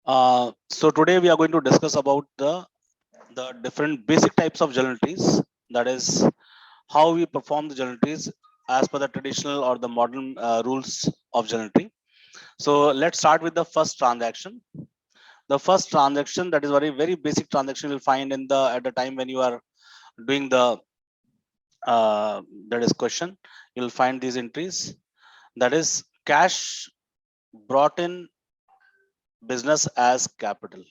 So today we are going to discuss about the different basic types of journal entries. That is how we perform the journal entries as per the traditional or the modern rules of journal entry. So let's start with the first transaction. The first transaction, that is very basic transaction, you'll find in the at the time when you are doing the that is question. You'll find these entries. That is cash brought in business as capital.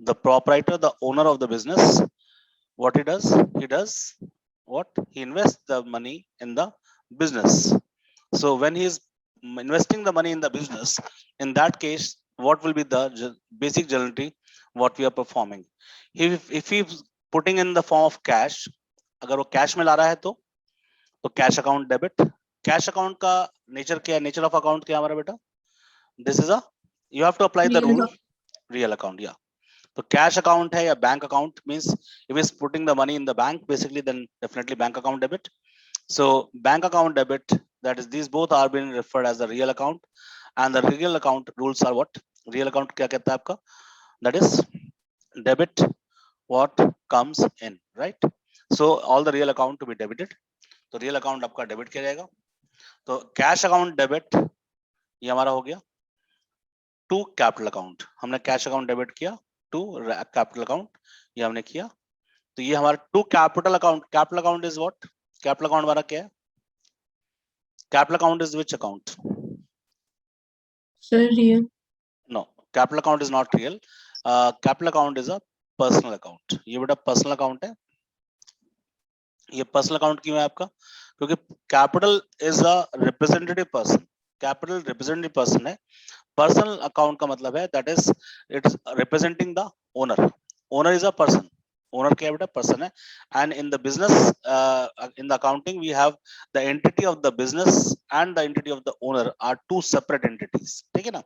The proprietor, the owner of the business, what he does what he invests the money in the business. So when he is investing the money in the business, in that case what will be the basic journal entry what we are performing. If he's putting in the form of cash, अगर वो cash में ला रहा है तो cash account debit. Cash account का nature क्या है, nature of account क्या है हमारा बेटा, this is a you have to apply the rule real account. या तो कैश अकाउंट है या bank account means if is putting the money in the bank basically then definitely bank account debit. So bank account debit, that is these both are being referred as the real account, and the real account rules are what? Real account क्या कहता है आपका? That is debit what comes in, right? So all the real account to be debited. तो real account आपका debit किया जाएगा. तो cash account debit ये हमारा हो गया to capital account. हमने cash account debit किया to capital account, ये हमने किया. तो ये हमारा two capital account. Capital account is what? Capital account हमारा क्या है? Capital account is which account? Sir, real. No, capital account is not real. Capital account is a personal account. ये बेटा पर्सनल अकाउंट है. ये पर्सनल अकाउंट क्यों है आपका? क्योंकि capital is a representative person. Capital representative person है. Personal account का मतलब है that is it's representing the owner. Owner is a person. Owner क्या बेटा? पर्सन है. And in the business in the accounting we have the entity of the business and the entity of the owner are two separate entities. ठीक है ना,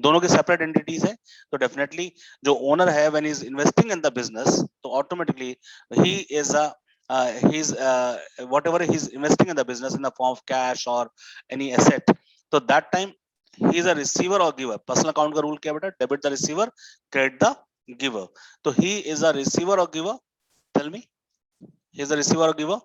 दोनों की separate entities है. तो डेफिनेटली जो ओनर है when he is investing in the business तो automatically he is a he's whatever he's investing in the business in the form of cash or any asset, so that time he is a receiver or giver. Personal account का rule क्या बेटा? Debit the receiver, credit the giver. तो he is a receiver or giver. Tell me, he is a receiver or giver?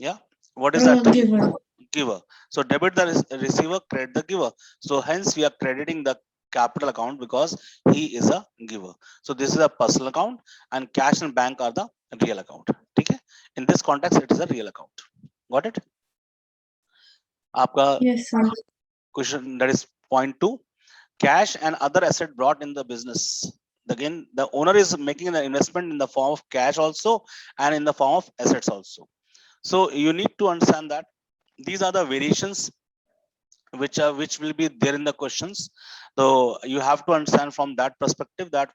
या what is that? Giver. Giver. So debit the receiver, credit the giver. So hence we are crediting the capital account because he is a giver. So this is a personal account and cash and bank are the real account. ठीक है, in this context it is a real account. Got it? आपका Yes, sir. question, that is point 2. Cash and other asset brought in the business. Again the owner is making an investment in the form of cash also and in the form of assets also. So you need to understand that these are the variations which will be there in the questions. So you have to understand from that perspective that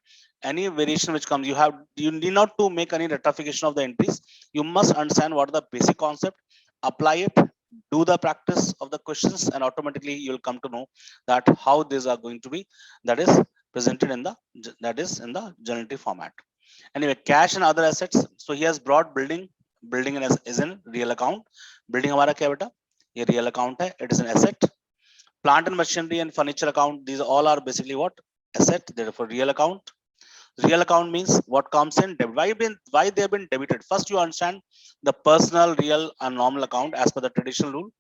any variation which comes, you need not to make any rectification of the entries. You must understand what are the basic concept, apply it, do the practice of the questions, and automatically you will come to know that how these are going to be, that is presented in the, that is in the journal entry format. Anyway, cash and other assets. So he has brought building. Building is in real account. Building हमारा क्या बेटा? ये real account है. It is an asset. Plant and machinery and furniture account, these all are basically what? Asset. Therefore real account. Real account means what comes in debit. Why they have been debited? First you understand the personal, real and normal account as per the traditional rule.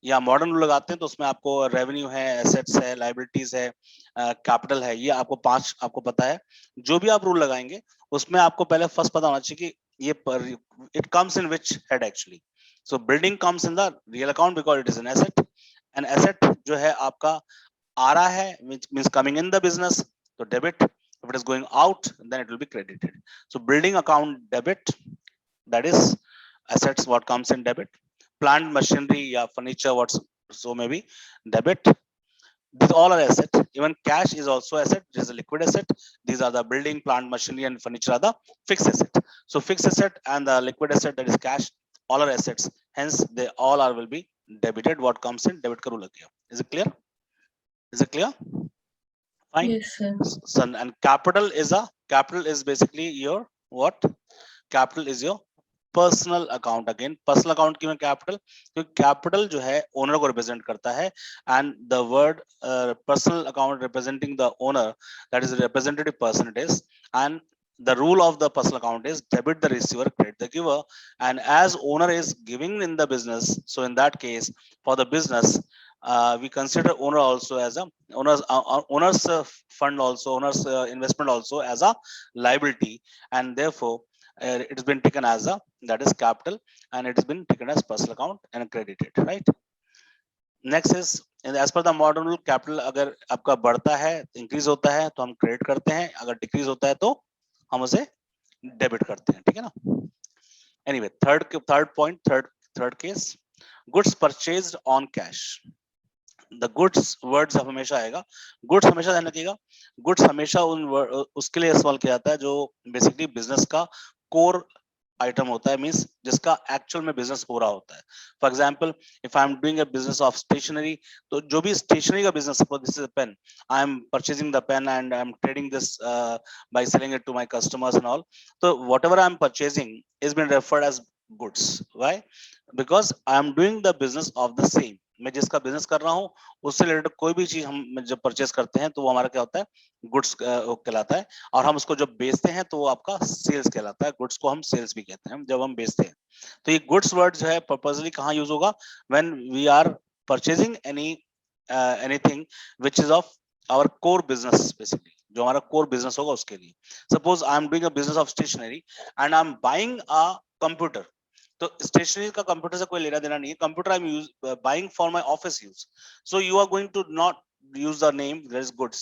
या modern rule लगाते हैं तो उसमें आपको revenue है, assets है, liabilities है, capital है. ये आपको 5 आपको पता है. जो भी आप रूल लगाएंगे उसमें आपको पहले फर्स्ट पता होना चाहिए कि ये it comes in which head actually. So building comes in the real account because it is an asset. An asset जो है आपका आ रहा है means coming in the business, तो debit. If it is going out, then it will be credited. So building account debit, that is assets what comes in debit. Plant machinery, yeah, furniture, what's so maybe debit. These all are asset. Even cash is also asset. It is a liquid asset. These are the building, plant machinery, and furniture are the fixed asset. So fixed asset and the liquid asset, that is cash, all are assets. Hence they all are will be debited. What comes in debit ka rule kiya. Is it clear? Is it clear? Fine. Yes, sir. Son, and capital is basically your what? Capital is your personal account, again personal account की में capital, क्योंकि capital जो है owner को represent करता है, and the word personal account representing the owner, that is representative person it is, and the rule of the personal account is debit the receiver, credit the giver, and as owner is giving in the business, so in that case for the business we consider owner also as a owner's fund also, owner's investment also as a liability, and therefore it has been taken as a, that is capital, and it has been taken as personal account and credited, right? Next is as per the modern rule, capital अगर आपका बढ़ता है, increase होता है तो हम credit करते हैं, अगर डिक्रीज होता है तो हम उसे डेबिट करते हैं, ठीक है ना? Anyway, third point, third case, goods purchased on cash. The goods words हमेशा आएगा, गुड्स हमेशा ध्यान रखिएगा, गुड्स हमेशा उसके लिए इस्तेमाल किया जाता है जो बेसिकली बिजनेस का कोर आइटम होता है, मींस जिसका एक्चुअल में बिजनेस हो रहा होता है। For example if I am doing a business of stationery, तो जो भी स्टेशनरी का business, suppose this is a pen, I am purchasing the pen and I am trading this by selling it to my customers and all, तो whatever I am purchasing is been referred as goods. Why? Because I am doing the business of the same, मैं जिसका business कर रहा हूँ उससे related कोई भी चीज हम जब परचेज करते हैं तो वो हमारा क्या होता है, गुड्स कहलाता है, और हम उसको जब बेचते हैं तो वो आपका सेल्स कहलाता है, गुड्स को हम सेल्स भी कहते हैं जब हम बेचते हैं। तो ये गुड्स वर्ड जो है पर्पसली कहाँ यूज होगा, when we are purchasing anything which is of our core business, basically जो हमारा कोर बिजनेस होगा उसके लिए। Suppose I am doing a business of stationery and I am buying a computer, तो स्टेशनरी का computer से कोई लेना देना नहीं है, computer I am buying for my office use, so you are going to not use the name that is goods,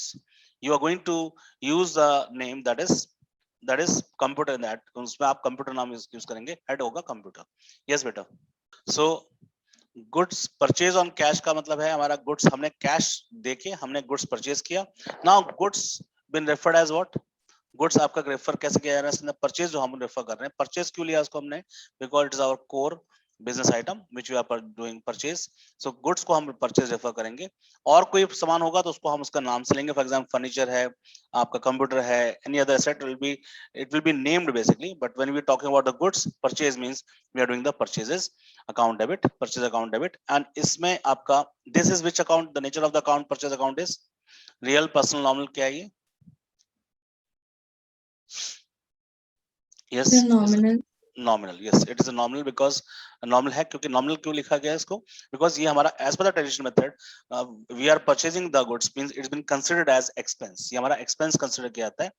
you are going to use the name that is computer, in that उसमें आप computer नाम use करेंगे, head होगा computer. Yes बेटा। So goods purchase on cash का मतलब है हमारा गुड्स हमने कैश देके हमने गुड्स परचेज किया। Now goods been referred as what, goods आपका रेफर कैसे किया जा रहा है, परचेज जो हम रेफर कर रहे हैं, परचेज क्यों लिया उसको हमने, because it is our core business item which we are doing purchase, so goods को हम परचेज रेफर करेंगे। और कोई सामान होगा तो उसको हम उसका नाम से लेंगे, फॉर एग्जांपल फर्नीचर है, आपका कंप्यूटर है, any other asset will be, it will be named basically, but when we talking about the goods purchase means we are doing the purchases account debit, purchase account debit, and इसमें आपका this is which account, the nature of the account purchase account is real, personal, nominal, क्या है ये? Yes, nominal. nominal, yes, it is a nominal because nominal है, क्योंकि nominal क्यों लिखा गया है इसको, because ये हमारा as per the traditional method we are purchasing the goods means it's been considered as expense, ये हमारा expense consider किया जाता है,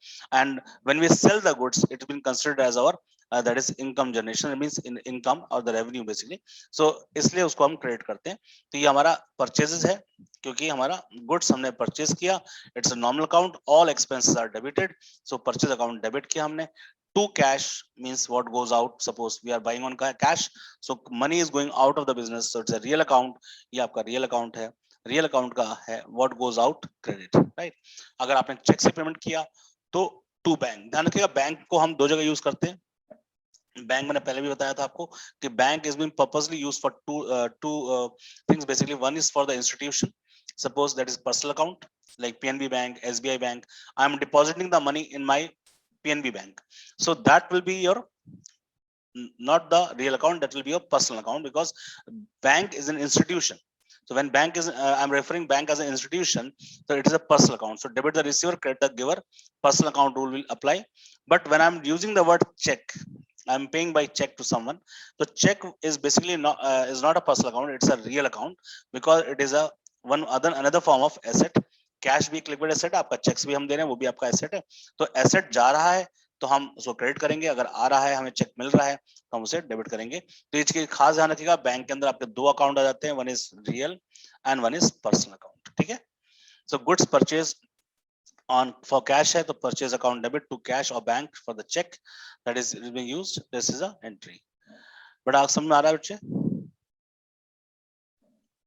and when we sell the goods it's been considered as our that is income generation, it means in income or the revenue basically, so इसलिए उसको हम credit करते हैं। तो ये हमारा purchases है, क्योंकि हमारा goods हमने purchase किया, it's a nominal account, all expenses are debited, so purchase account debit किया हमने। To cash means what goes out, suppose we are buying on cash, so money is going out of the business, so it's a real account, ये आपका real account है, real account का है what goes out credit, right? अगर आपने check से payment किया तो to बैंक, ध्यान रखिएगा बैंक को हम दो जगह यूज करते हैं। बैंक मैंने पहले भी बताया था आपको कि bank is been purposely used for two things, basically one is for the institution, suppose that is personal account like PNB bank, SBI bank, I am depositing the money in my PNB bank, so that will be your not the real account, that will be your personal account, because bank is an institution, so when bank is I'm referring bank as an institution, so it is a personal account, so debit the receiver, credit the giver, personal account rule will apply. But when I'm using the word check, I'm paying by check to someone, so check is basically not is not a personal account, it's a real account, because it is a another form of asset, cash भी एक liquid asset है, आपका checks भी हम दे रहे हैं वो भी आपका एसेट है, तो एसेट जा रहा है तो हम उसको क्रेडिट करेंगे, अगर आ रहा है हमें चेक मिल रहा है तो हम उसे डेबिट करेंगे। तो इसके खास ध्यान रखिएगा, बैंक के अंदर आपके दो अकाउंट आ जाते हैं, one is real and one is personal account, ठीक है? सो goods purchase on for cash है तो purchase account debit to cash or bank for the check that is being used, this is a entry। But आप समझ में आ रहा है बच्चे?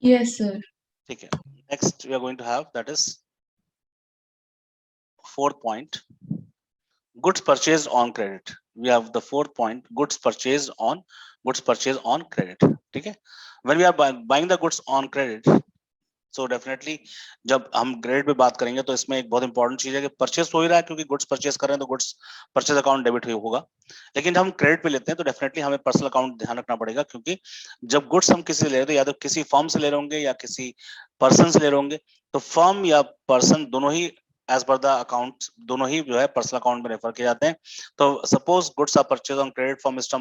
Yes, sir. ठीक है, next we are going to have that is fourth point, goods purchased on credit, we have the fourth point, goods purchased on credit, ठीक है? When we are buying the goods on credit, so definitely जब हम credit पे बात करेंगे तो इसमें एक बहुत इंपॉर्टेंट चीज है कि परचेस हो ही रहा है, क्योंकि गुड्स परचेस कर रहे हैं तो गुड्स परचेस अकाउंट डेबिट होगा। लेकिन जब हम क्रेडिट पे लेते हैं तो डेफिनेटली हमें पर्सनल अकाउंट ध्यान रखना पड़ेगा, क्योंकि जब गुड्स हम किसी से ले रहे हैं तो या तो किसी फर्म से ले रहे होंगे या किसी पर्सन से ले रहे होंगे, तो फर्म या पर्सन दोनों ही एज पर द अकाउंट दोनों ही जो है पर्सनल अकाउंट में रेफर किए जाते हैं। तो suppose goods are purchase on credit from mister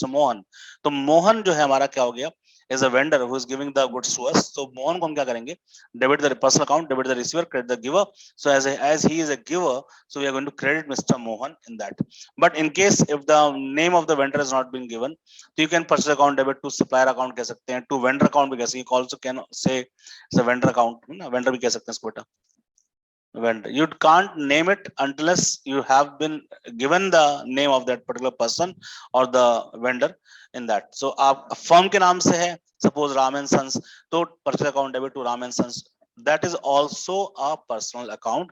Mohan, तो मोहन जो है हमारा क्या हो गया, is a vendor who is giving the goods to us. So Mohan को हम क्या करेंगे, debit the personal account, debit the receiver, credit the giver. So as he is a giver, so we are going to credit Mr. Mohan in that. But in case if the name of the vendor has not been given, so you can purchase account debit to supplier account कह सकते हैं, to vendor account भी कह सकते हैं. You also can say it's a vendor account, vendor भी कह सकते हैं इसको बेटा. Vendor, you can't name it unless you have been given the name of that particular person or the vendor in that. So आप firm के नाम से है, suppose Ram and Sons, तो purchase account debit to Ram and Sons, that is also a personal account.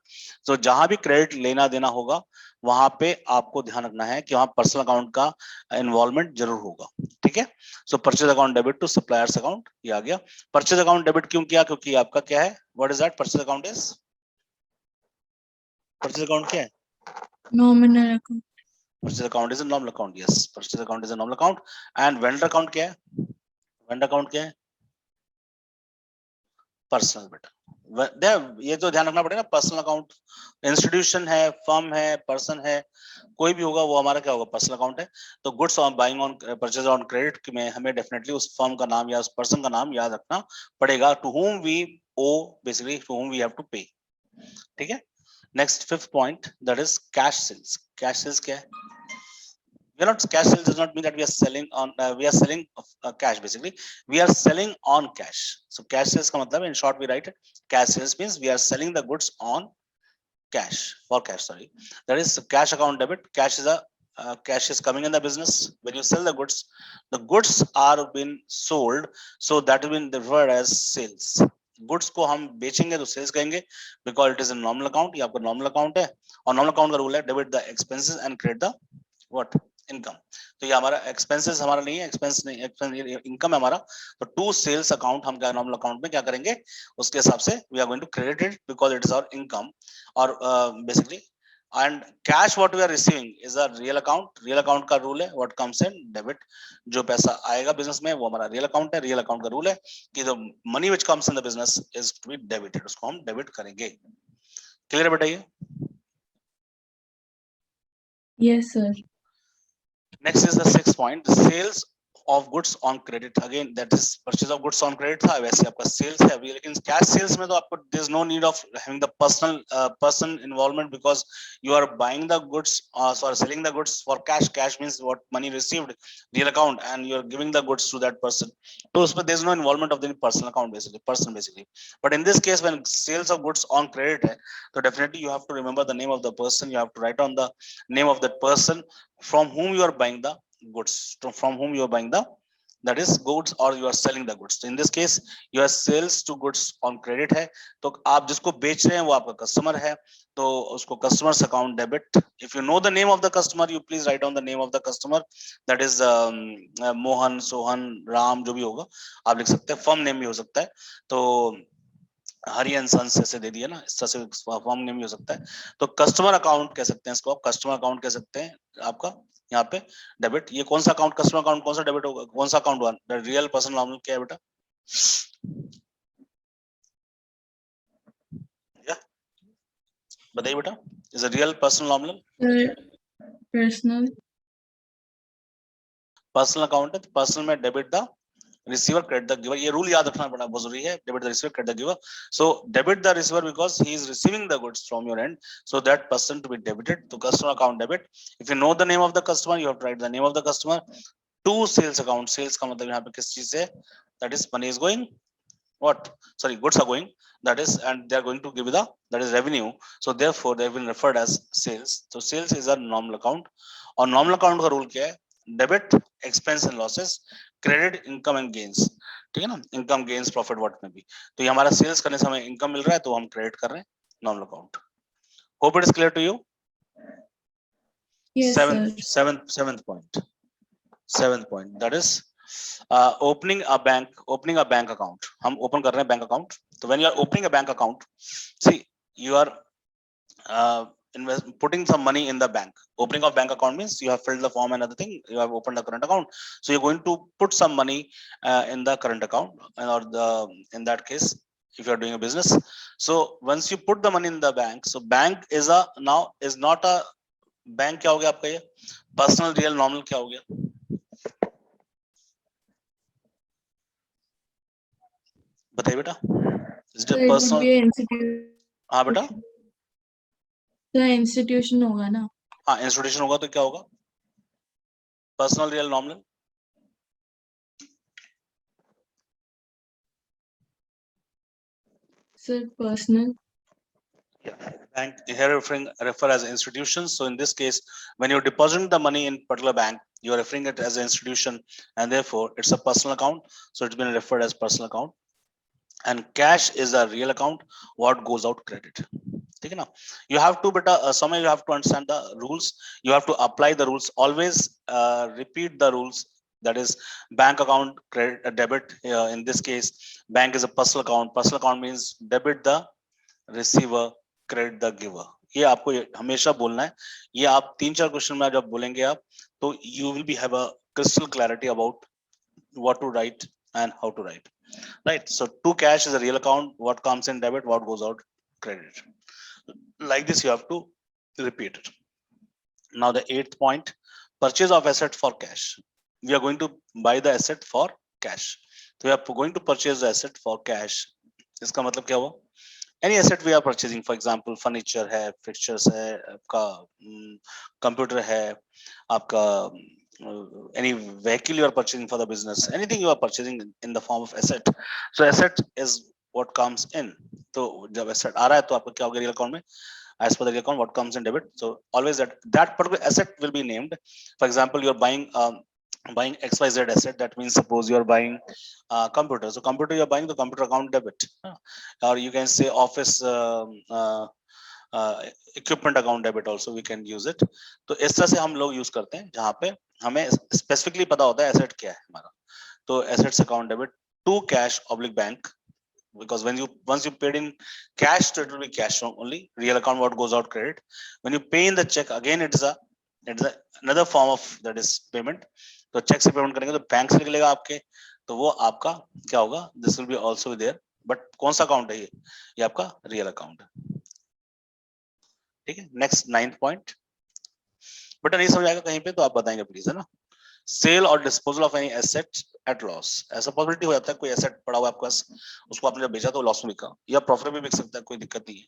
So जहां भी credit लेना देना होगा वहां पे आपको ध्यान रखना है कि वहां पर्सनल अकाउंट का इन्वॉल्वमेंट जरूर होगा, ठीक है. So purchase account debit to suppliers account, ये आ गया. परचेज अकाउंट डेबिट क्यों किया, क्योंकि आपका क्या है, what is that, purchase account is, purchase account क्या है, Nominal account. Purchase account is a normal account. Yes, purchase account is a normal account. And vendor account क्या है, वेंडर अकाउंट क्या है, पर्सनल बेटा. ये तो ध्यान रखना पड़ेगा, पर्सनल अकाउंट इंस्टीट्यूशन है, फर्म है, पर्सन है, कोई भी होगा वो हमारा क्या होगा, पर्सनल अकाउंट है. तो goods on buying on purchase on credit में हमें डेफिनेटली उस फर्म का नाम या उस पर्सन का नाम याद रखना पड़ेगा, to whom we owe, basically to whom we have to pay, ठीक है. Next fifth point, that is cash sales. Cash sales क्या है, we are not, cash sales does not mean that we are selling on we are selling cash, basically we are selling on cash. So cash sales ka matlab, in short we write it, cash sales means we are selling the goods on cash, for cash, sorry. That is cash account debit. Cash is a cash is coming in the business when you sell the goods are been sold, so that has been referred as sales. Goods को हम बेचेंगे तो sales कहेंगे, because it is a normal account. ये आपका normal account है, और normal account का रूल है debit the expenses and credit the what, income. तो ये हमारा एक्सपेंसेस हमारा नहीं है, एक्सपेंस नहीं, इनकम है हमारा. तो टू सेल्स अकाउंट हम क्या नॉर्मल अकाउंट में क्या करेंगे, उसके हिसाब से we are going to credit it because it is our income. और basically and cash what we are receiving is a real account. Real account का रूल है व्हाट कम्स इन डेबिट, जो पैसा आएगा बिजनेस में वो हमारा रियल अकाउंट है. रियल अकाउंट का रूल है कि the money which comes in the business is to be debited, उसको हम डेबिट करेंगे. क्लियर है बेटा ये? Yes, sir. Next is the sixth point, the sales of goods on credit. Again that is purchase of goods on credit था, वैसे आपका sales है अभी. लेकिन cash sales में तो आपको there is no need of having the person involvement, because you are buying the goods, sorry, selling the goods for cash. Cash means what, money received, real account, and you are giving the goods to that person. So उसमें there is no involvement of the personal account, basically person basically. But in this case when sales of goods on credit है, so definitely you have to remember the name of the person. You have to write on the name of that person from whom you are buying the goods, from whom you are buying the, that is goods, or you are selling the goods. So in this case your sales to goods on credit है, तो आप जिसको बेच रहे हैं वो आपका customer है, तो उसको customers account debit. If you know the name of the customer, you please write down the name of the customer, that is Mohan, Sohan, Ram, जो भी होगा आप लिख सकते हैं. फर्म नेम भी हो सकता है, तो हरि एंड सन्स ऐसे दे दिया ना, इस तरह से फॉर्म नेम भी हो सकता है. तो कस्टमर अकाउंट कह सकते हैं इसको, आप कस्टमर अकाउंट कह सकते हैं आपका यहाँ पे डेबिट. ये कौन सा अकाउंट, कस्टमर अकाउंट कौन सा डेबिट होगा, कौन सा अकाउंट हुआ, रियल पर्सन नॉर्मल क्या है बेटा, या बताइए बेटा, is a real person normal, Sir, personal. Personal account है, तो पर्सनल में debit the receiver, credit the giver. ये रूल याद रखना बड़ा बहुत जरूरी है, debit the receiver, credit the giver. So debit the receiver because he is receiving the goods from your end, so that person to be debited. तो customer account debit. If you know the name of the customer, you have to write the name of the customer. To sales account, sales का मतलब यहाँ पे किस चीज से, that is money is going, what, sorry, goods are going, that is, and they are going to give you the, that is revenue. So therefore they have been referred as sales. So sales is a normal account. और normal account का rule क्या है, debit expense and losses, credit income and gains. ठीक है ना, income gains profit what में भी. तो ये हमारा सेल्स करने से हमें इनकम मिल रहा है तो हम क्रेडिट कर रहे हैं normal account. Hope it is clear to you. Yes, sir. Seventh point, that is opening a bank account. हम open कर रहे हैं bank account. So when you are opening a bank account, see, you are putting some money in the bank. Opening of bank account means you have filled the form and other thing. You have opened a current account, so you're going to put some money in the current account, or in that case, if you are doing a business. So once you put the money in the bank, so bank is not a bank. क्या हो गया आपका ये personal real normal क्या हो गया बताइए बेटा. Is it So a it would personal? be an institution. हाँ बेटा. So institution होगा ना. हाँ इंस्टीट्यूशन होगा तो क्या होगा personal real nominal. Sir, personal. Bank here refer as institutions. So in this case, when you're depositing the money in particular bank, you are referring it as an institution, and therefore it's a personal account. So it's been referred as personal account. And cash is a real account. What goes out credit. ठीक है ना. You have to beta somewhere you have to understand the rules. You have to apply the rules. Always repeat the rules. That is bank account credit debit. In this case, bank is a personal account. Personal account means debit the receiver, credit the giver. ये आपको हमेशा बोलना है. ये आप 3-4 question में जब बोलेंगे आप तो you will be have a crystal clarity about what to write and how to write. Right. So to cash is a real account. What comes in debit, what goes out credit. Like this, you have to repeat it. Now the 8th point, purchase of asset for cash. We are going to buy the asset for cash. So we are going to purchase the asset for cash. इसका मतलब क्या हुआ? Any asset we are purchasing, for example, furniture है, fixtures है, आपका computer है, आपका any vehicle you are purchasing for the business, anything you are purchasing in the form of asset. So asset is what comes in. तो जब asset आ रहा है तो आपका क्या होगा real account में? As per the real account, what comes in debit. So always that particular asset will be named. For example, you are buying XYZ asset. That means suppose you are buying computer. So computer you are buying the computer account debit, or you can say office equipment account debit also we can use it. तो इस तरह से हम लोग use करते हैं जहाँ पे हमें specifically पता होता है asset क्या है हमारा. तो assets account debit to cash oblique bank, because once you paid in cash, so it will be cash only. Real account what goes out credit. When you pay in the check, again it's another form of that is payment. तो check से payment करेंगे तो bank से निकलेगा आपके, तो वो आपका क्या होगा? This will be also there. But कौन सा account है ये आपका real account है. ठीक है. Next 9th point. बट नहीं समझ आएगा कहीं पे तो आप बताएंगे प्लीज, है ना. सेल और disposal of any asset at loss. ऐसा पॉसिबिलिटी हो जाता है कोई एसेट पड़ा हुआ है आपके पास, उसको आपने जब बेचा तो लॉस में बिका, या प्रॉफिट में बिक सकता है, कोई दिक्कत नहीं है.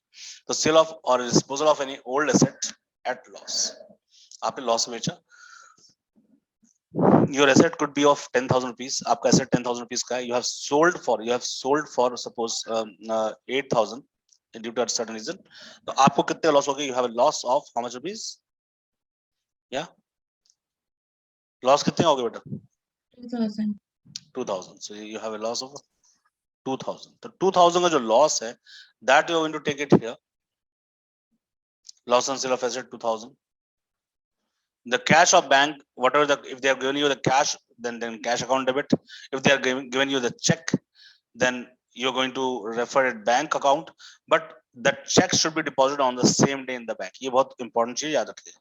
तो सेल ऑफ और disposal of any old asset at loss. आपने लॉस में बेचा. Your asset could be of 10,000 rupees. आपका asset 10,000 rupees का है. You have sold for suppose 8,000 due to a certain reason. तो आपको कितने लॉस हो गए? You have a loss of how much rupees? Yeah. Loss कितने हो गए बेटा? 2000. 2000. So you have a loss of 2000. तो 2000 का जो लॉस है, that you are going to take it here. Loss on sale of asset 2000. The cash of bank, whatever if they have given you the cash, then cash account debit. If they are given you the check, then you're going to refer it bank account. But that check should be deposited on the same day in the bank. ये बहुत important चीज याद रखिए.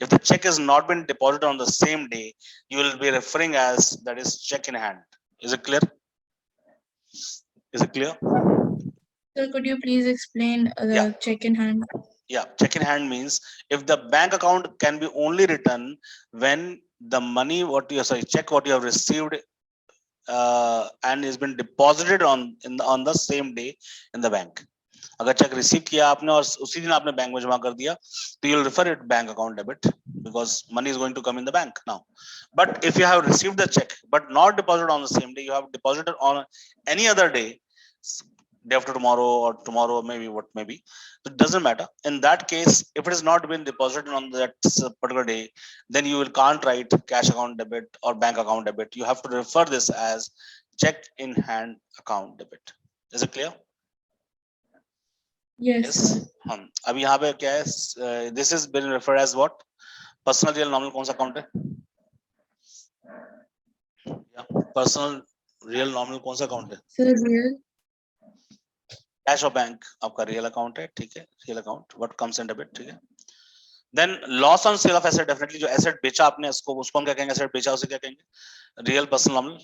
If the check has not been deposited on the same day, you will be referring as that is check in hand. Is it clear? Is it clear? Sir, could you please explain the check in hand? Yeah, check in hand means if the bank account can be only written when the money check what you have received and has been deposited on the same day in the bank. अगर check receive किया आपने और उसी दिन आपने bank में जमा कर दिया तो you'll refer it bank account debit because money is going to come in the bank now. But if you have received the check but not deposited on the same day, you have deposited on any other day, day after tomorrow or tomorrow, maybe what maybe, it doesn't matter. In that case, if it has not been deposited on that particular day, then you can't write cash account debit or bank account debit. You have to refer this as check in hand account debit. Is it clear? Yes, sir. हम अभी यहाँ पे क्या है? This is been referred as what? Personal real normal कौन सा account है? Personal real nominal कौन सा अकाउंट है? Sir, real. कैश और बैंक आपका रियल अकाउंट है, ठीक है, real account what comes in debit, ठीक है। Then loss on sale of asset, definitely जो एसेट बेचा आपने उसको हम क्या कहेंगे? एसेट बेचा उसे क्या कहेंगे? Real personal nominal.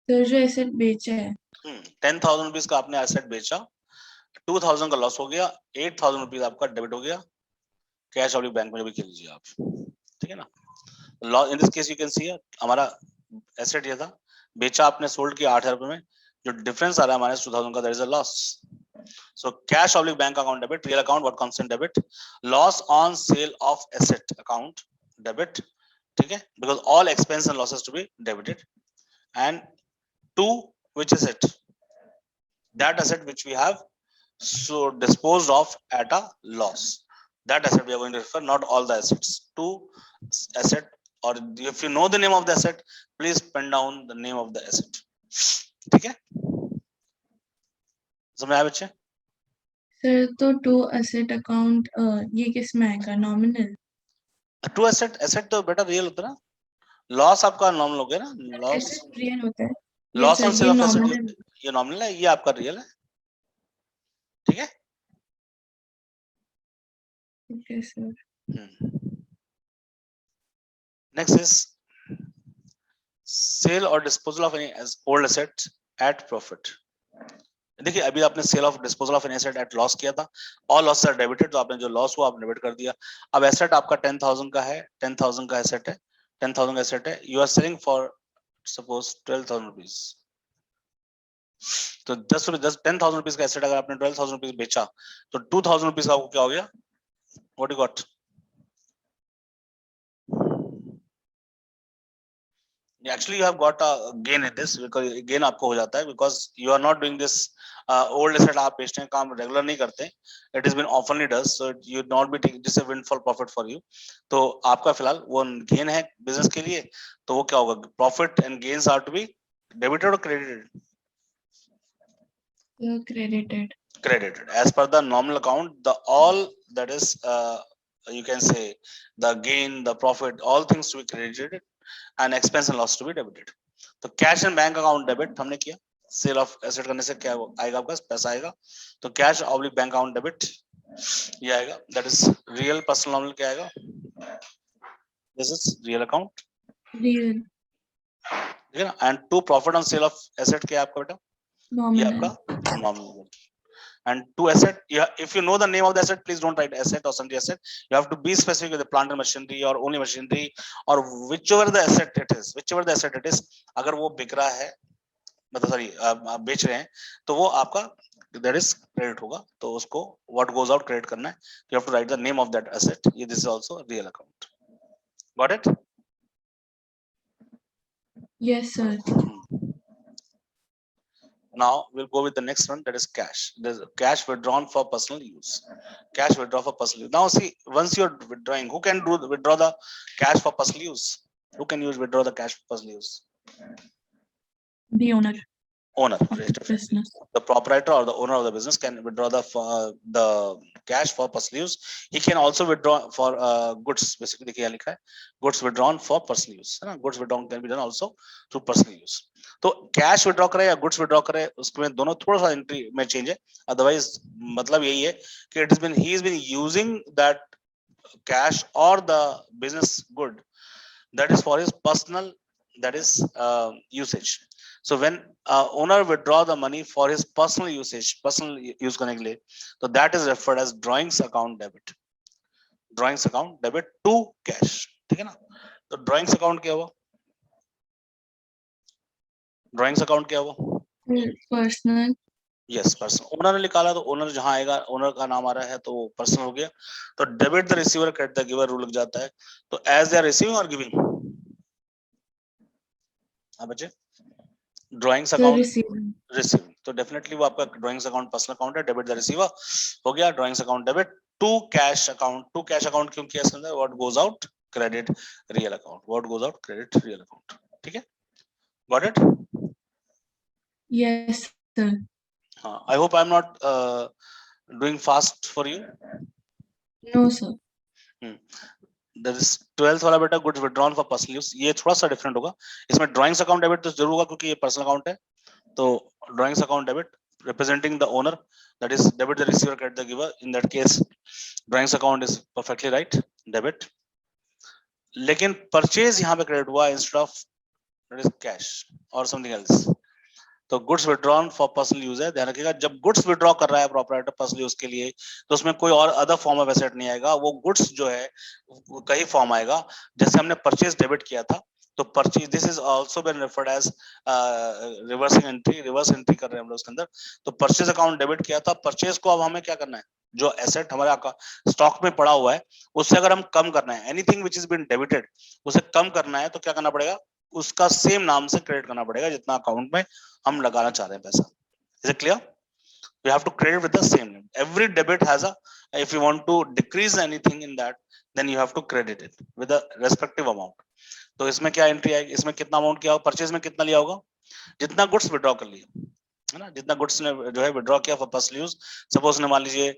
सर जो एसेट बेचा है 10,000 रुपीज का आपने एसेट बेचा, 2,000 का लॉस हो गया, 8,000 रुपीज आपका डेबिट हो गया, कैश और बैंक में जो भी खेल लीजिए आप, ठीक है ना। Loss in this case you can see हमारा एसेट ये था, बेचा आपने, सोल्ड किया 8,000 रुपए में, जो डिफरेंस आ रहा है माइनस 2,000 का, that is a loss. So cash oblique bank account debit, real account what comes in debit, loss on sale of asset account debit, ठीक है, because all expense and losses to be debited. And to which is it? That asset which we have so disposed of at a loss, that asset we are going to refer, not all the assets, to asset, or if you know the name of the asset, please pen down the name of the asset, ठीक है, समझ आया बच्चे? Sir तो to asset account ये किस में आएगा? नॉमिनल? टू एसेट, एसेट तो बेटा रियल होता है ना, लॉस आपका नॉमिनल हो गया ना, लॉस, एसेट रियल होता है। लॉस सर ऑन सेल ये ऑफ एसेट, नॉमिनल। ये नॉमिनल है, ये आपका रियल है, ठीक है। Okay sir. Next is sale और disposal of any old asset at profit. देखिए अभी आपने sale of disposal of an asset at loss किया था, ऑल लॉस आर डेबिटेड, तो आपने जो लॉस हुआ आपने डेबिट कर दिया। अब एसेट आपका 10,000 का है, 10,000 का एसेट है, 10,000 का एसेट है, you are selling for suppose 12,000 rupees, तो 10,000 रुपीज का एसेट अगर आपने 12,000 रुपीज बेचा, तो 2,000 रुपीज का आपको क्या हो गया? What you got? Actually you have got a gain in this, because gain आपको हो जाता है, because you are not doing this old asset आप बेचते हैं, काम रेगुलर नहीं करते, it has been oftenly does, so you not be taking this a windfall profit for you, तो आपका फिलहाल वो गेन है बिजनेस के लिए, तो वो क्या होगा? Profit and gains are to be debited और credited? Credited. Credited as per the nominal account, the all that is you can say the gain, the profit, all things to be credited and expense and loss to be debited. तो cash and bank account debit हमने किया, cell of asset करने से क्या आएगा? आपका पैसा आएगा, तो cash oblique bank account debit ये आएगा, that is real personal nominal क्या आएगा? This is real account, real. ठीक है ना। And to profit on sale of asset क्या है आपका बेटा? ये नॉमिनल। आपका nominal. And to asset, if you know the name of the asset, please don't write asset or sundry asset. You have to be specific with the plant and machinery or only machinery, or whichever the asset it is, whichever the asset it is. अगर वो बिक रहा है, मतलब sorry आप बेच रहे हैं, तो वो आपका that is credit होगा, तो उसको what goes out credit करना है, you have to write the name of that asset. This is also a real account. Got it? Yes sir. Now we'll go with the next one, that is cash. There's cash withdrawn for personal use. Cash withdraw for personal use. Now see, once you're withdrawing, who can withdraw the cash for personal use? Who can withdraw the cash for personal use? The owner Owner, of the business. the proprietor or the owner of the business can withdraw the cash for personal use. He can also withdraw for goods. Basically देखिए लिखा है goods withdrawn for personal use, है ना, goods withdrawn can be done also through personal use. तो cash withdraw करे या goods withdraw करे, उसमें दोनों थोड़ा सा एंट्री में चेंज है, अदरवाइज मतलब यही है कि it is been he is been using that cash और the business good, that is for his personal, that is usage. So when owner withdraw the money for his personal usage, personal use करने के लिए, तो that is referred as drawings account debit. Drawings account debit to cash, ठीक है ना। तो drawings account क्या हुआ? ड्राइंग्स अकाउंट क्या हुआ? पर्सनल। यस पर्सनल, ओनर ने निकाला तो ओनर जहां आएगा, ओनर का नाम आ रहा है तो वो पर्सनल हो गया, तो debit the receiver credit the giver rule लग जाता है, तो एज दे आर रिसीविंग और गिविंग। हाँ बच्चे, ड्राइंग्स अकाउंट रिसीविंग, तो डेफिनेटली वो आपका ड्राइंग्स अकाउंट पर्सनल अकाउंट है, डेबिट द रिसीवर हो गया, drawings account debit to cash account, to cash account क्यों किया इसके अंदर? What goes out credit real account, what goes out credit real account, ठीक है, गॉट इट? Yes sir. हाँ, I hope I am not doing fast for you. No sir. There is 12th वाला बेटा goods withdrawn for personal use, ये थोड़ा सा different होगा, इसमें ड्राइंग्स अकाउंट डेबिट तो जरूर होगा क्योंकि ये पर्सनल अकाउंट है, तो drawings account debit representing the owner, that is debit the receiver, credit the giver, in that case drawings account is perfectly right, debit. लेकिन परचेज यहाँ पे क्रेडिट हुआ instead of that is cash or something else, तो goods withdrawn for personal use है, ध्यान रखिएगा जब goods withdraw कर रहा है प्रोपराइटर पर्सनल यूज के लिए तो उसमें कोई और अदर फॉर्म ऑफ एसेट नहीं आएगा, वो गुड्स जो है कई फॉर्म आएगा, जैसे हमने परचेज डेबिट किया था, तो purchase this is also been referred as reversing entry, reverse entry कर रहे हैं हम लोग उसके अंदर, तो परचेज अकाउंट डेबिट किया था, परचेज को अब हमें क्या करना है, जो एसेट हमारे स्टॉक में पड़ा हुआ है उससे अगर हम कम करना है, anything which is been debited उसे कम करना है, तो क्या करना पड़ेगा, उसका सेम नाम से क्रेडिट करना पड़ेगा जितना अकाउंट में हम लगाना चाह रहे हैं पैसा. Is it clear? You have to credit with the same name. Every debit has a, if you want to decrease anything in that, then you have to credit it with the respective amount. तो इसमें क्या entry आएगी, इसमें कितना amount किया होगा, purchase में कितना लिया होगा, जितना गुड्स विड्रॉ कर लिया है ना, जितना गुड्स ने जो है विड्रॉ किया फॉर पर्सनल यूज, सपोज ने मान लीजिए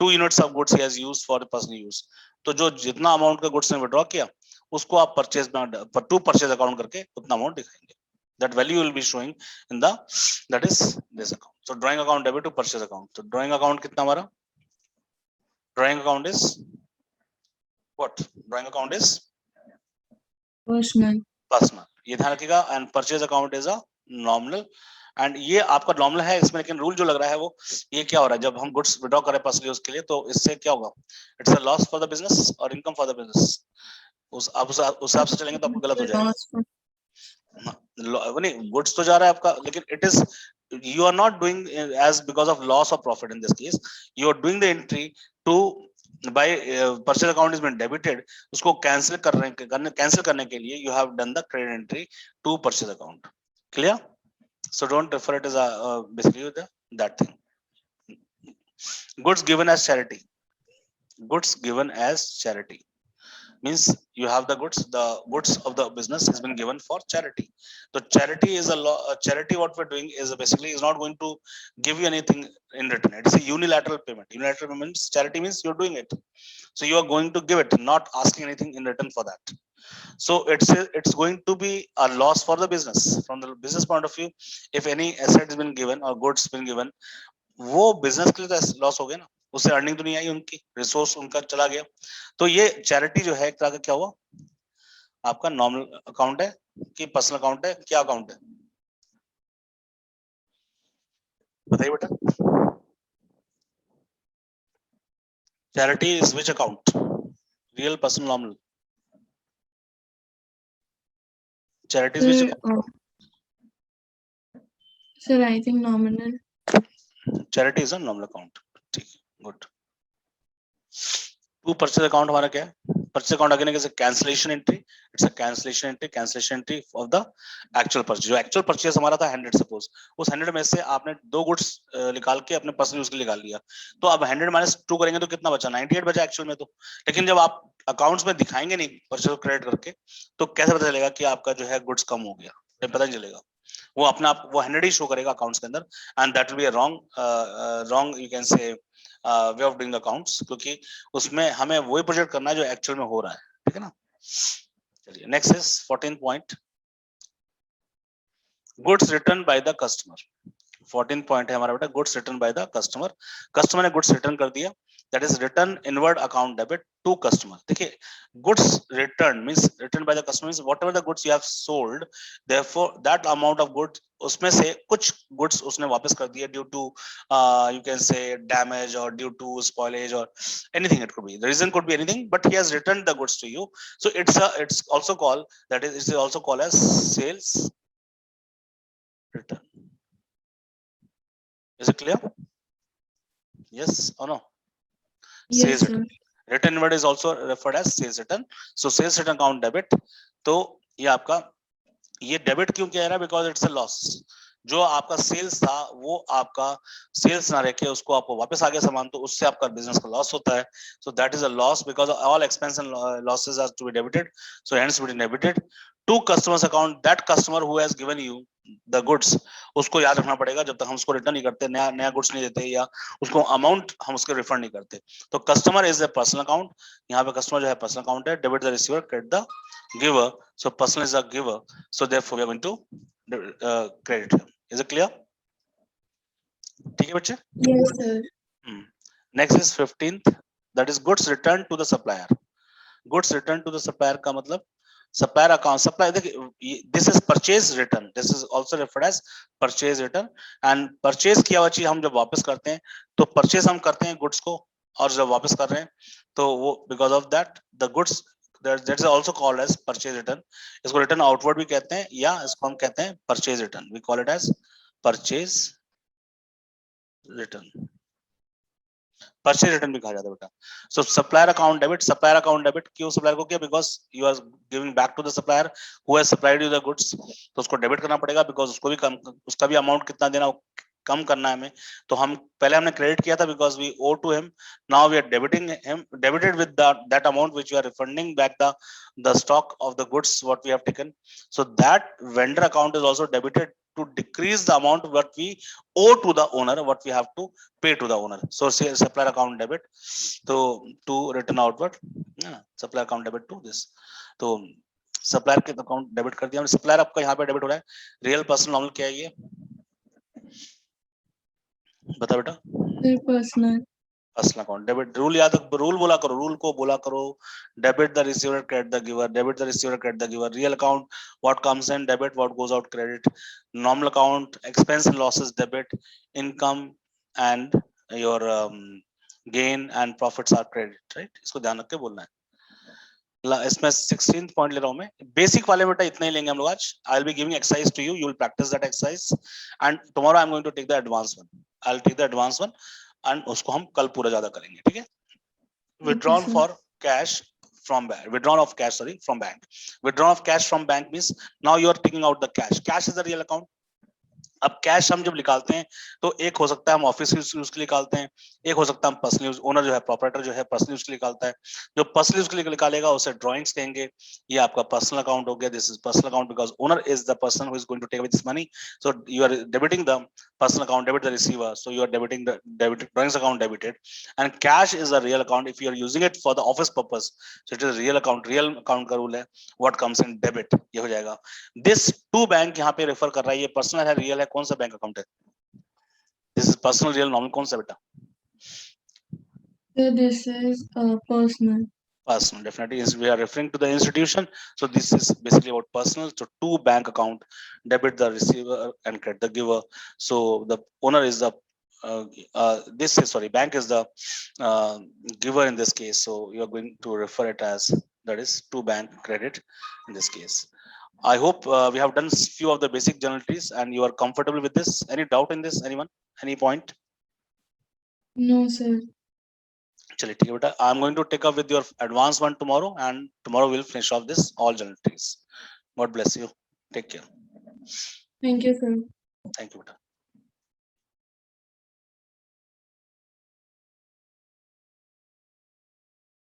2 units of goods he has used for personal use, तो जो जितना अमाउंट का गुड्स ने विड्रॉ किया उसको आप परचेज में टू परचेज अकाउंट करके उतना अमाउंट दिखाएंगे, that value will be showing in the, that is this account. So drawing account debit to purchase account, so drawing account कितना हमारा, drawing account is what, drawing account is personal. personal, ये ध्यान रखिएगा, and purchase account is a nominal, and ये आपका normal है इसमें, लेकिन रूल जो लग रहा है वो ये क्या हो रहा है, जब हम गुड्स विड्रॉ करें पर्सनल यूज के लिए तो इससे क्या होगा, it's a loss for the business और इनकम फॉर द बिजनेस, उस हिसाब से चलेंगे तो आपको गलत हो जाएगा, नहीं गुड्स तो जा रहा है आपका, लेकिन it is, you are not doing as because of loss or profit in this case, you are doing the entry to by purchase account is been debited, उसको कैंसिल कैंसिल करने के लिए you have done the credit entry to purchase account, clear? So don't refer it as a basically the that thing. Goods given as charity, goods given as charity means you have the goods of the business has been given for charity, so charity is a charity, what we're doing is basically is not going to give you anything in return, it is a unilateral payment, unilateral payments, charity means you're doing it, so you are going to give it, not asking anything in return for that, so it's going to be a loss for the business, from the business point of view, if any asset has been given or goods been given, वो business के लिए तो loss हो गया ना, उससे earning तो नहीं आई, उनकी रिसोर्स उनका चला गया, तो ये चैरिटी जो है एक तरह का क्या हुआ, आपका नॉर्मल अकाउंट है कि पर्सनल अकाउंट है, क्या अकाउंट है बताइए बेटा, charity is which account, real personal normal, charity is which account, Sir, I think nominal. Charity is a normal account, ठीक है, गुड. टू परचेज अकाउंट हमारा क्या है, purchase account again is a cancellation entry, it's a cancellation entry of the actual purchase, जो actual purchase हमारा था 100, suppose उस 100 में से आपने 2 गुड्स निकाल के अपने पर्सनल यूज के लिए निकाल लिया, तो अब 100 माइनस 2 करेंगे तो कितना बचा, 98 बचा एक्चुअल में, तो लेकिन जब आप अकाउंट्स में दिखाएंगे नहीं परचेज क्रेडिट करके, तो कैसे पता चलेगा कि आपका जो है गुड्स कम हो गया, पता नहीं चलेगा, वो अपने आप वो 100 ही शो करेगा अकाउंट्स के अंदर, and that will be a wrong you can से वे ऑफ डूइंग अकाउंट्स, क्योंकि उसमें हमें वही प्रोजेक्ट करना है जो एक्चुअल में हो रहा है, ठीक है ना. चलिए next is 14 point, goods return by the customer. 14 point है हमारा बेटा, goods return by the customer, customer ने गुड्स रिटर्न कर दिया, that is return inward account debit to customer. देखिए goods return means return by the customer means whatever the goods you have sold, therefore that amount of goods, उसमें से कुछ goods उसने वापस कर दिया ड्यू टू यू कैन से damage और ड्यू टू स्पॉइलेज और anything, it could be the reason could be anything, but he has returned the goods to you, so it's also called, that is it's also called as sales return. Is it clear? Yes or no? Yes, sales sir. return. Return inward is also referred as sales return. So sales return account debit. तो ये आपका ये debit क्यों किया जा रहा है, because it's a loss, जो आपका सेल्स था वो आपका सेल्स ना रखे उसको आपको वापस आ गया सामान, तो उससे आपका बिजनेस का लॉस होता है, so that is a loss because all expense and losses are to be debited, so hence be debited to customers account, that customer who has given you the goods, उसको याद रखना पड़ेगा जब तक हम उसको रिटर्न नहीं करते, नया नया गुड्स नहीं देते या उसको अमाउंट हम उसके रिफंड नहीं करते। तो customer is a personal account, यहाँ पे कस्टमर जो है पर्सनल अकाउंट है, debit the receiver, credit the giver, so personal is a giver, so therefore we are going to credit him. Is it clear? ठीक है बच्चे? Yes, sir. Next is 15th, that is goods return to the supplier. Goods return to the supplier का मतलब supplier account, supply, देखिए this is purchase return, this is also referred as purchase return. And purchase किया हुआ चीज हम जब वापस करते हैं तो परचेज हम करते हैं गुड्स को, और जब वापस कर रहे हैं तो वो because of that the goods that is also called as purchase return. इसको रिटर्न आउटवर्ड भी कहते हैं या इसको हम कहते हैं purchase return, we call it as purchase return, purchase return भी कहा जाता है बेटा। So supplier account debit, supplier account debit क्यों सप्लायर को किया? Because you are giving back to the supplier who has supplied you the goods, तो उसको डेबिट करना पड़ेगा बिकॉज उसको भी कम, उसका भी अमाउंट कितना देना कम करना है हमें। तो हम पहले हमने क्रेडिट किया था because we owe to him, now we are debiting him, debited with that amount which we are refunding back the stock of the goods what we have taken, so that vendor account is also debited to decrease the amount what we owe to the owner, what we have to pay to the owner. So say supplier account debit to return outward, supplier account debit to this, तो supplier के account debit कर दिया हमने। Supplier आपका यहाँ पे debit हो रहा है, रियल पर्सन नॉर्मल क्या है ये बता बेटा? Sir, personal. Personal account debit, rule याद, रूल बोला करो, रूल को बोला करो, debit the receiver credit the giver, debit the receiver credit the giver, real account what comes in debit, what goes out credit, normal account expense and losses debit, income and your gain and profits are credit, right? इसको ध्यान रख के बोलना है। इसमें 16th point ले रहा हूं मैं, बेसिक वाले बेटा इतना ही लेंगे हम लोग आज। I will be giving exercise to you, you will practice that exercise and tomorrow I am going to take the advance one, I will take the advance one and उसको हम कल पूरा ज्यादा करेंगे, ठीक है? Withdrawn sir. for cash from bank, withdrawn of cash, sorry, from bank, withdrawn of cash from bank means now you are taking out the cash, cash is the real account। अब cash हम जब निकालते हैं तो एक हो सकता है हम ऑफिस यूज के लिए निकालते हैं, एक हो सकता है हम पर्सनल यूज, ओनर जो है प्रोपराइटर जो है पर्सनल यूज के लिए निकालता है, जो पर्सनल यूज के लिए निकालेगा उसे ड्राइंग्स कहेंगे, ये आपका पर्सनल अकाउंट हो गया, this is personal account because owner is the person who is going to take away this money, so you are debiting the personal account, debit the receiver, so you are debiting the debit drawings account debited, and cash is a real account if you are using it for the office purpose, so it is a real account, real account का rule है, what comes in debit ये हो जाएगा। this to bank यहाँ पे refer कर रहा है, ये पर्सनल है रियल है, कौन सा बैंक अकाउंट है? This is personal real normal, कौन सा बेटा? Sir, this is personal. Personal, definitely is, we are referring to the institution, so this is basically about personal, so to bank account, debit the receiver and credit the giver, so the owner is the this is, sorry, bank is the uh, giver in this case, so you are going to refer it as, that is to bank credit in this case। I hope we have done few of the basic generalities and you are comfortable with this. Any doubt in this, anyone, any point? No, sir. चलिए ठीक है बेटा, I am going to take up with your advance one tomorrow and tomorrow will finish off this all journal entries. God bless you, take care. Thank you, sir. Thank you बेटा।